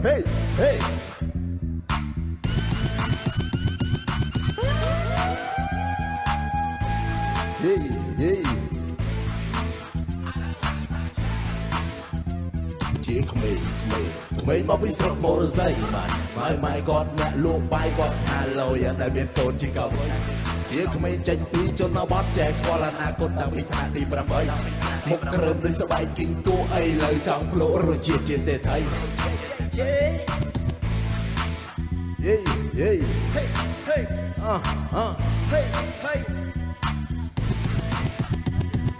hey hey hey hey ជាក្មេងមកពីស្រុកបូរស័យម៉ែគាត់អ្នកលក់បាយគាត់ហាឡូយ៉ាងដែលមានកូនជាកវីជាក្មេងចេញពីជនបទចែកខ្វល់អនាគតតាំងពីថ្នាក់ទី8មុខក្រើមដូចស្បែកគីងគួរអីលើចង់ភ្លក់រសជាតិជាសេដ្ឋីយេយេយេហេហេហេហេ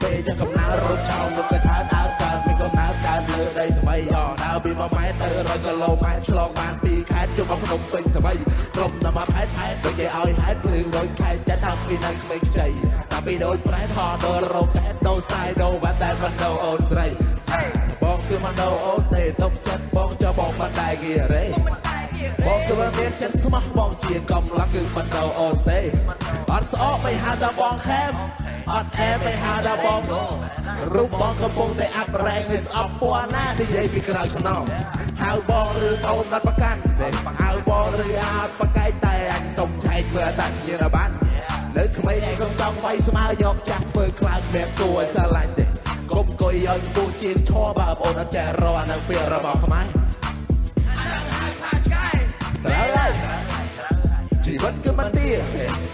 ពេលจะកំណើររត់ឆោមលោកក៏ឆើដើរកើតមានកំណើរកើតលើដីថ្មីដើរពី1ម៉ែត្រទៅ100គីឡូម៉ែត្រឆ្លងបាន2ខេត្តជួបមកភ្នំពេញថ្មីក្រុមតែមកហេតុដូចគេឲ្យហេតុភ្លឺ100ខែចាត់ថាពីនៅក្មេងខ្ចីតែពីដូចប្រែថតដល់រោកែតដូរស្ទាយដូរវ៉ាត់តែមិនដូរអូនស្រីបងគឺមិនដូរអូនទេຕົកចិត្តបងចុះបងមិនដែរគីរ៉េបងគឺមិនមានចិត្តស្មោះបងជាកំឡុងគឺមិនដូរអូនទេអត់ស្អកមិនហៅថាបងខេមអត់អែមិនហៅថាបងរូបបងកំពុងតែអាប់រែងឲ្យស្អប់ពណ៌ណានិយាយពីក្រៅខ្នងហៅបងឬអូនអត់ប្រកាន់ហៅបងឬអត់ប្រកែកតែអញសុំឆែកមើលអត្តសញ្ញាណប័ណ្ណនៅក្មេងឯងកុំចង់វាយស្មើយកចាស់ធ្វើខ្លាំងគ្មានគួរឲ្យស្រឡាញ់ទេកុំអង្គុយឲ្យពូជាងឈរបើបងអត់ចេះរកអានឹងពាក្យរបស់ខ្មែរត្រូវហើយជីវិតគឺមិនទៀ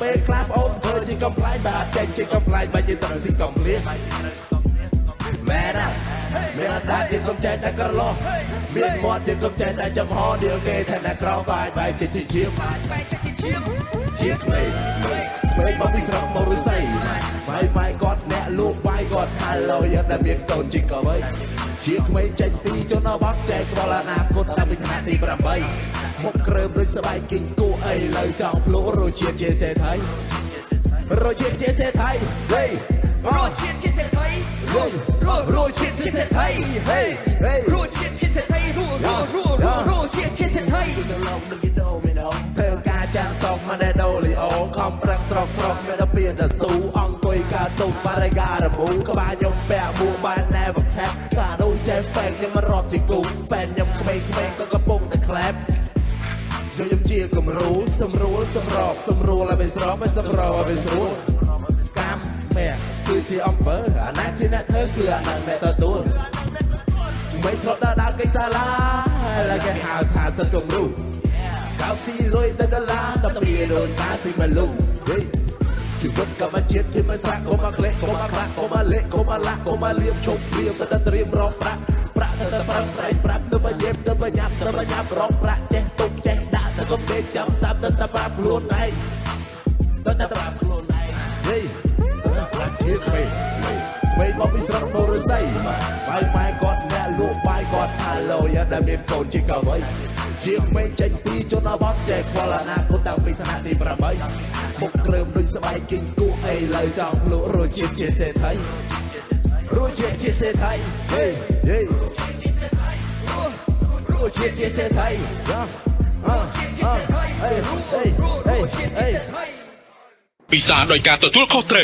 ពេលខ្លះបងអូនធ្វើជាកំ pl ាយបើអត់ចេញជាកំ pl ាយបើជាត្រូវស៊ីកំភ្លៀងមែនណាមានអត់ដាច់ជាកុំចេះតែក្រឡោះមានមាត់ជាកុំចេះតែចំហដៀលគេថាអ្នកក្រក៏អាចបែកជាជាជាក្មេងមកពីស្រុកបូរស័យម៉ែគាត់អ្នកលក់បាយគាត់ហាឡូយ៉ាងដែលមានកូនជាកវីជាក្មេងចេញពីជនបទចែកខ្វល់អនាគតតាំងពីថ្នាក់ទី8មុខក្រើមដូចស្បែកគីងគួរអីលើចង់ភ្លក់រសជាតិជាសេដ្ឋីរសជាតិជាសេដ្ឋីហេរសជាតិជាសេដ្ឋីរសជាតិជាសេដ្ឋីហេរសជាតិជាសេដ្ឋីរសជាតិជាសេដ្ឋីទៅលោកដូចគេដូមីណូធ្វើការចាន់សងមកដែលដូលីអូខំប្រឹងត្រកមានតែពៀនតែស៊ូអង្គុយការទុំបារិការរមូក្បាលខ្ញុំពាក់មួកបាន never cap កាដូចចេះហ្វេកខ្ញុំរត់ទីគូហ្វេនខ្ញុំក្មេងក៏កំពុងតែក្លែបខ្ញុំជាគំរូសម្រួលសម្របសម្រួលឲ្យវាស្របឲ្យសម្របឲ្យវាស្រួលកម្មមែគឺជាអំពើអាណាជាអ្នកធ្វើគឺអានឹងអ្នកទទួលមិនធ្លាប់ដើរកិច្ចសាលាហើយគេហៅថាសិស្សគំរូកៅស៊ីលុយទៅដុល្លារដល់ពីដូចតាស៊ីមកលូជីវិតកម្មជាតិที่មិនស្រាក់កុំមកក្លែកកុំមកខ្លាក់កុំមកលេកកុំមកលាក់កុំមកលៀបឈប់ព្រៀបទៅត្រៀមរកប្រាក់ទៅប្រឹងប្រែងប្រាប់ទៅបញេបទៅបញាប់រកប្រាក់ចេះទុកចេះដាក់ទៅកុំដេកចាំសាប់ទៅប្រាប់ខ្លួនឯងទៅប្រាប់ខ្លួនឯងហេទៅប្រាប់ជាក្មេងមកពីស្រុកបូរស័យម៉ែគាត់អ្នកលក់បាយគាត់ហាឡូយ៉ាងដែលមានកូនជាកវីជាក្មេងចេញពីជនបទចែកខ្វល់អនាគតតាំងពីថ្នាក់ទី8មុខក្រើមដូចស្បែកគីងគួរអីលើចង់ភ្លក់រសជាតិជាសេដ្ឋីរសជាតិជាសេដ្ឋីហេហេរសជាតិជាសេដ្ឋីពិសាដោយការទទួលខុសត្រូវ